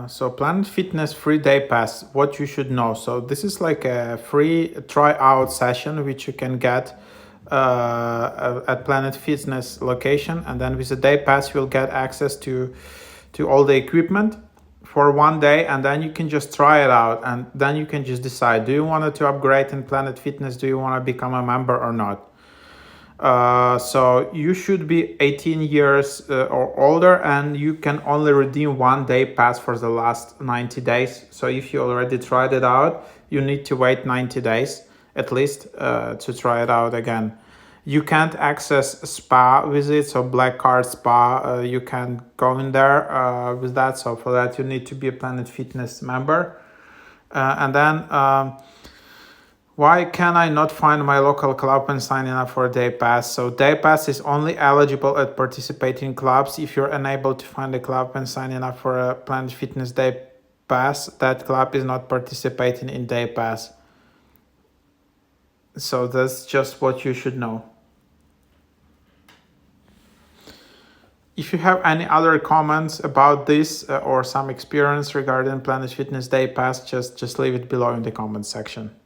So Planet Fitness free day pass, what you should know. So this is like a free tryout session which you can get at Planet Fitness location, and then with a day pass you'll get access to all the equipment for 1 day, and then you can just try it out, and then you can just decide, do you want to upgrade in Planet Fitness, do you want to become a member or not. So you should be 18 years or older, and you can only redeem 1 day pass for the last 90 days. So if you already tried it out, you need to wait 90 days at least to try it out again. You can't access spa visits or black card spa. You can't go in there with that. So for that, you need to be a Planet Fitness member. And then why can I not find my local club and signing up for a day pass? So day pass is only eligible at participating clubs. If you're unable to find a club and signing up for a Planet Fitness day pass, that club is not participating in day pass. So that's just what you should know. If you have any other comments about this or some experience regarding Planet Fitness day pass, just leave it below in the comment section.